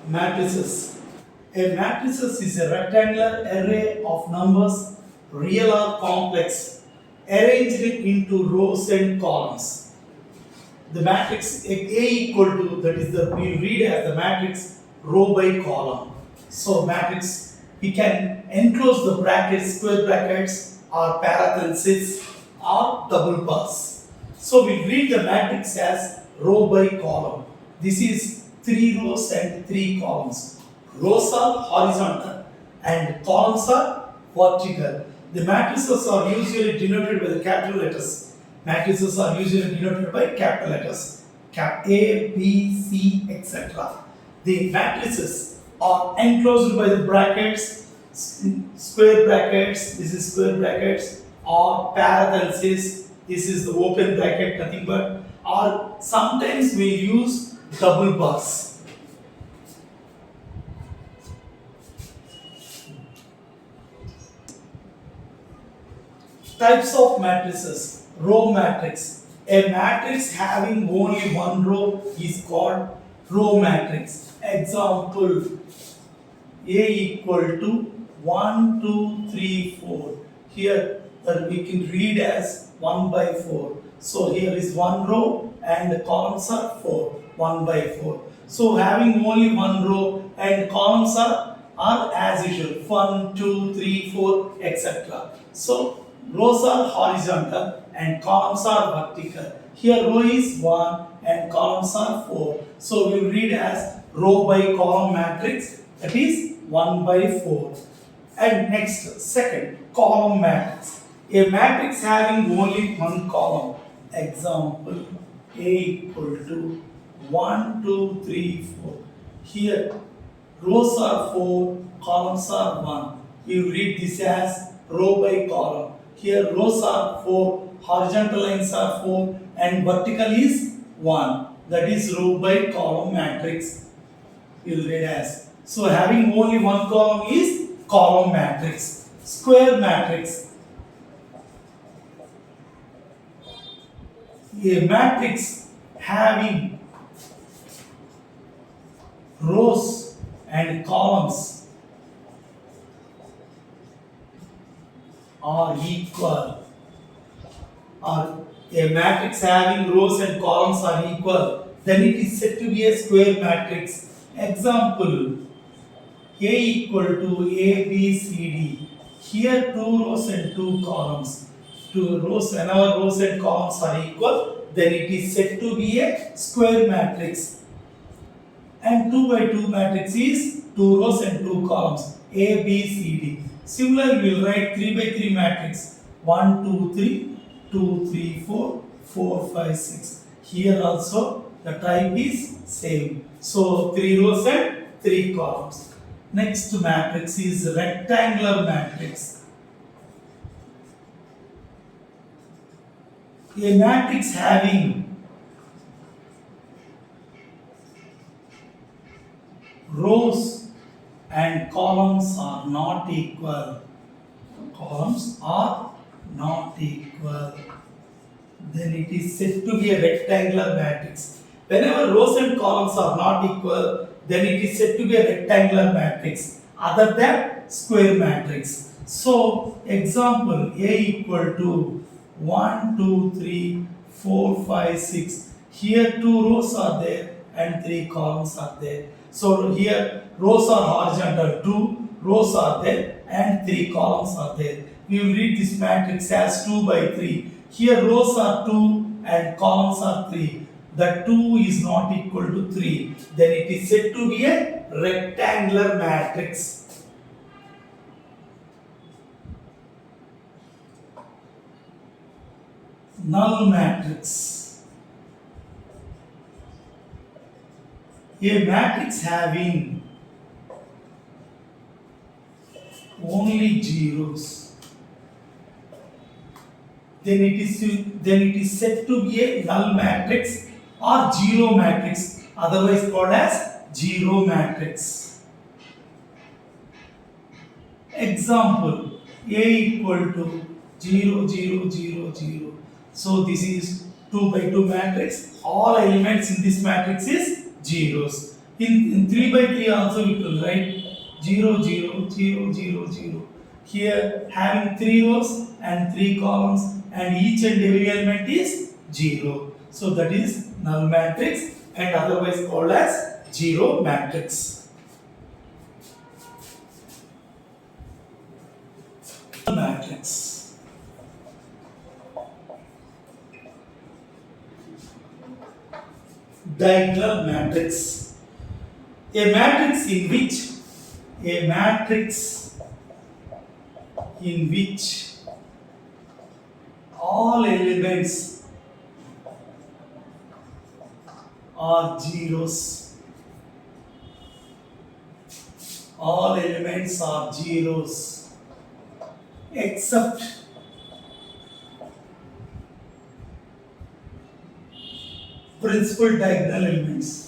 Matrices. A matrices is a rectangular array of numbers, real or complex, arranged into rows and columns. The matrix A equal to, that is the, we read as the matrix row by column. So matrix, we can enclose the brackets, square brackets or parentheses or double bars. So we read the matrix as row by column. This is 3 rows and 3 columns. Rows are horizontal and columns are vertical. The matrices are usually denoted by the capital letters. Matrices are usually denoted by capital letters. Cap A, B, C, etc. The matrices are enclosed by the brackets, square brackets, this is square brackets, or parentheses, this is the open bracket, nothing but, or sometimes we use double bars. Types of matrices. Row matrix. A matrix having only one row is called row matrix. Example, A equal to 1, 2, 3, 4. Here that we can read as 1 by 4. So here is one row and the columns are 4. 1 by 4. So having only one row and columns are as usual 1, 2, 3, 4, etc. So rows are horizontal and columns are vertical. Here row is 1 and columns are 4. So we will read as row by column matrix, that is 1 by 4. And next, second, column matrix. A matrix having only one column. Example, A equal to 1, 2, 3, 4. Here rows are 4, columns are 1. We will read this as row by column. Here rows are 4, horizontal lines are 4 and vertical is 1. That is row by column matrix. We will read as. So having only one column is column matrix. Square matrix. A matrix having rows and columns are equal, or a matrix having rows and columns are equal, then it is said to be a square matrix. Example, A equal to A, B, C, D. Here 2 rows and 2 columns. 2 rows, whenever rows and columns are equal, then it is said to be a square matrix. And 2 by 2 matrix is 2 rows and 2 columns. A, B, C, D. Similarly, we will write 3 by 3 matrix. 1, 2, 3, 2, 3, 4, 4, 5, 6. Here also the type is same. So 3 rows and 3 columns. Next matrix is rectangular matrix. A matrix having rows and columns are not equal. Columns are not equal. Then it is said to be a rectangular matrix. Whenever rows and columns are not equal, then it is said to be a rectangular matrix other than square matrix. So, example, A equal to 1, 2, 3, 4, 5, 6. Here 2 rows are there and 3 columns are there. So here rows are horizontal, 2 rows are there and 3 columns are there. We will read this matrix as 2 by 3. Here rows are 2 and columns are 3. The 2 is not equal to 3. Then it is said to be a rectangular matrix. Null matrix. A matrix having only zeros, then it is said to be a null matrix or zero matrix, otherwise called as zero matrix. Example, A equal to 0, 0, 0, 0. So this is 2 by 2 matrix. All elements in this matrix is zeros. In 3 by 3 also we will write 0, 0, 0, 0, 0. Here having 3 rows and 3 columns, and each and every element is 0. So that is null matrix and otherwise called as 0 matrix. Matrix. Diagonal matrix. A matrix in which all elements are zeros. All elements are zeros except principal diagonal elements.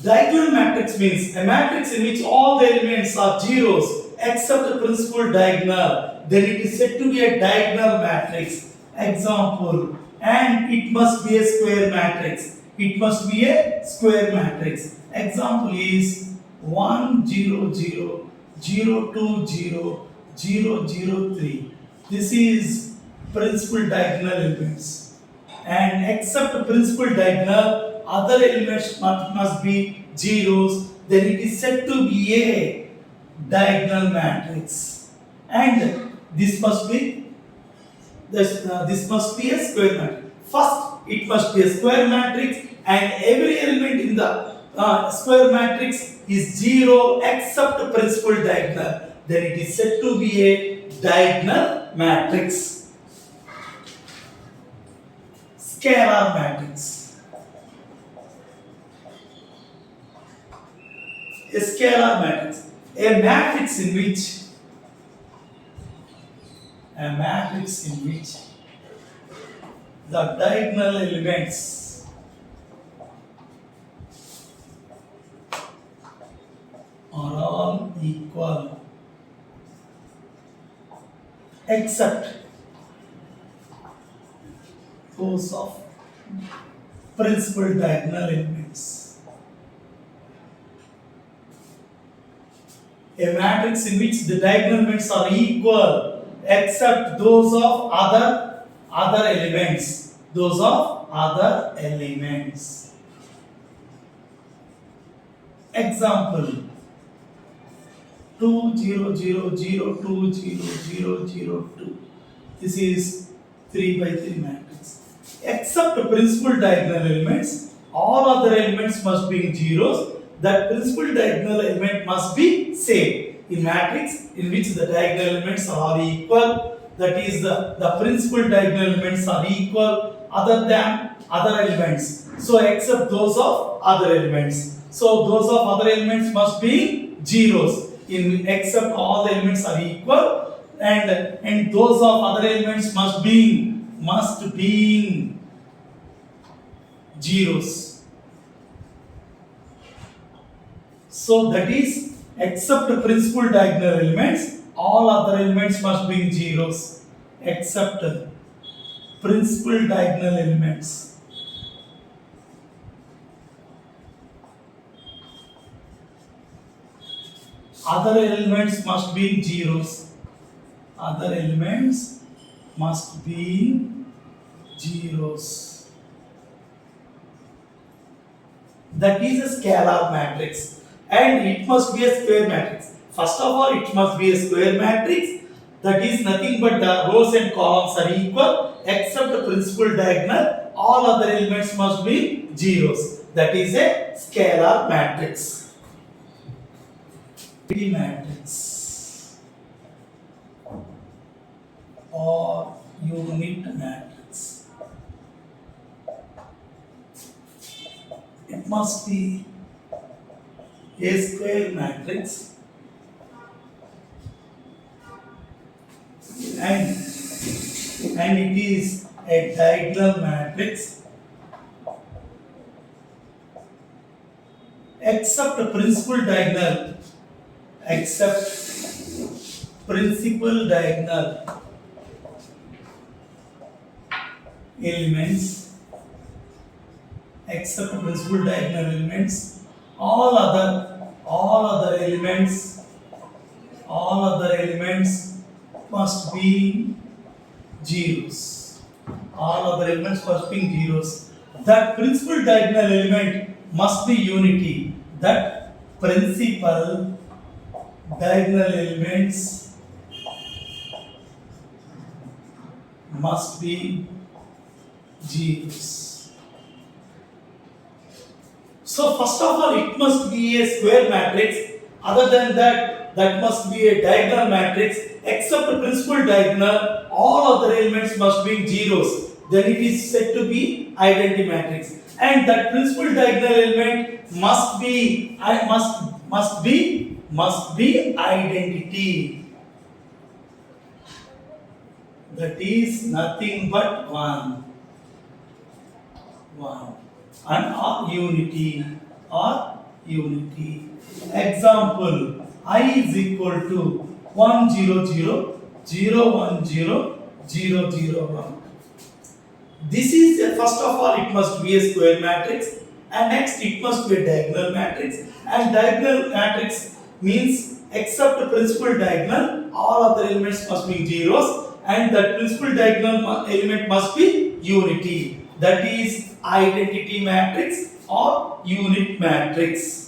Diagonal matrix means a matrix in which all the elements are zeros except the principal diagonal. Then it is said to be a diagonal matrix. Example, and it must be a square matrix. It must be a square matrix. Example is 1, 0, 0, 0, 2, 0, 0, 0, 3. This is principal diagonal elements. And except the principal diagonal, other elements must be zeros. Then it is said to be a diagonal matrix. And this must be a square matrix. First, it must be a square matrix, and every element in the square matrix is 0 except the principal diagonal. Then it is said to be a diagonal matrix. Scalar matrix. A scalar matrix. A matrix in which the diagonal elements are all equal except those of principal diagonal elements. A matrix in which the diagonal elements are equal except those of other elements. Those of other elements. Example, 2, 0, 0, 0, 2, 0, 0, 0, 2. This is 3 by 3 matrix. Except the principal diagonal elements, all other elements must be in zeros. That principal diagonal element must be same. In matrix in which the diagonal elements are equal, that is the principal diagonal elements are equal other than other elements. So except those of other elements. So those of other elements must be zeros. In except all the elements are equal, and those of other elements must be zeros. So that is, except the principal diagonal elements, all other elements must be zeros except principal diagonal elements. Other elements must be zeros. Other elements must be zeros. That is a scalar matrix, and it must be a square matrix. First of all, it must be a square matrix. That is nothing but the rows and columns are equal except the principal diagonal. All other elements must be zeros. That is a scalar matrix. Matrix or unit matrix. It must be a square matrix and it is a diagonal matrix except the principal diagonal. elements except principal diagonal elements, all other elements must be zeros. All other elements must be zeros. That principal diagonal element must be unity. That principal diagonal elements must be zeros. So first of all, it must be a square matrix. Other than that, that must be a diagonal matrix. Except the principal diagonal, all other elements must be zeros. Then it is said to be identity matrix. And that principal diagonal element must be identity. That is nothing but one and unity. Example: I is equal to 1 0 0 0 1 0 0 0 1. This is first of all, it must be a square matrix, and next it must be a diagonal matrix. And diagonal matrix means except the principal diagonal, all other elements must be zeros, and that principal diagonal element must be unity. That is identity matrix or unit matrix.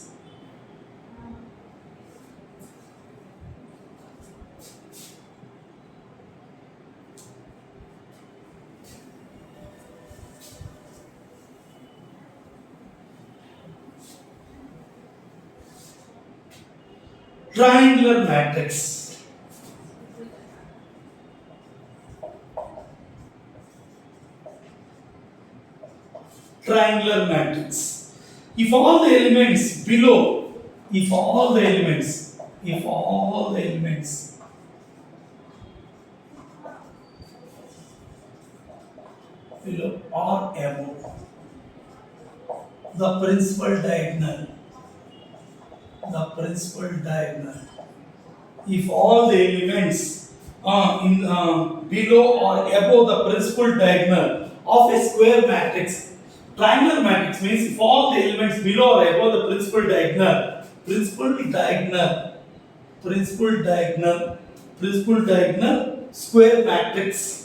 Triangular matrix. Triangular matrix. If all the elements below, if all the elements below or above the principal diagonal, if all the elements below or above the principal diagonal of a square matrix, triangular matrix means if all the elements below or above the principal diagonal square matrix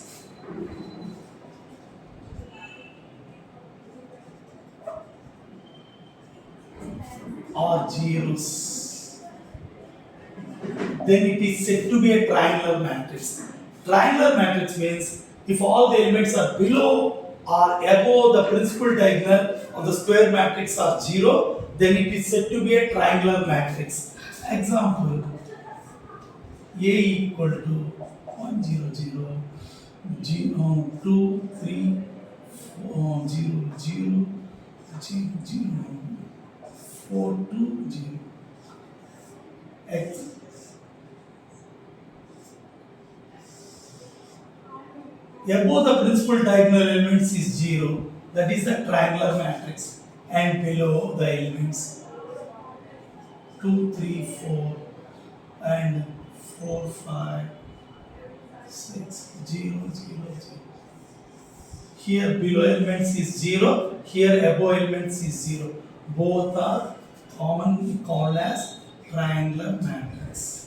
are zeros, then it is said to be a triangular matrix. Triangular matrix means if all the elements are below or above the principal diagonal of the square matrix are zero, then it is said to be a triangular matrix. Example: A equal to 1 0 0 0 2 3 4 0 0 0 4 2 0. X above the principal diagonal elements is 0, that is the triangular matrix, and below the elements 2 3 4 and 4 5 6 0 0 0. Here below elements is 0, here above elements is 0. Both are commonly called as triangular matrix.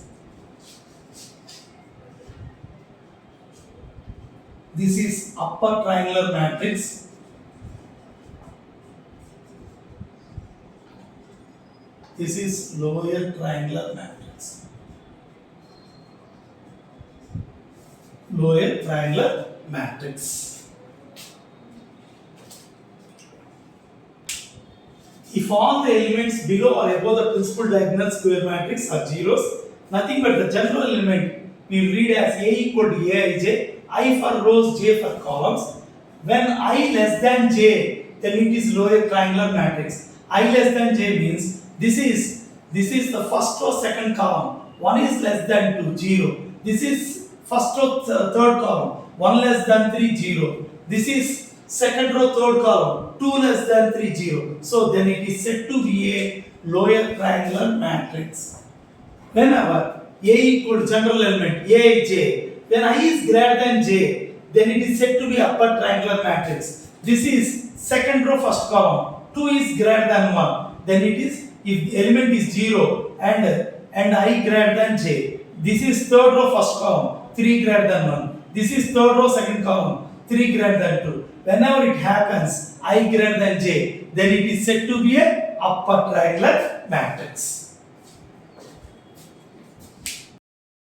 This is upper triangular matrix. This is lower triangular matrix. Lower triangular matrix. If all the elements below or above the principal diagonal square matrix are zeros, nothing but the general element we read as A equal to Aij, I for rows, J for columns. When I less than J, then it is lower triangular matrix. I less than J means this is the first row, second column. 1 is less than 2, 0. This is first row, third column. 1 less than 3, 0. This is second row, third column. 2 less than 3, 0. So then it is said to be a lower triangular matrix. Whenever A equal to general element Aij, when I is greater than J, then it is said to be upper triangular matrix. This is second row first column. 2 is greater than 1. Then it is, if the element is 0 and I greater than j. This is third row first column. 3 greater than 1. This is third row second column. 3 greater than 2. Whenever it happens I greater than j, then it is said to be a upper triangular matrix.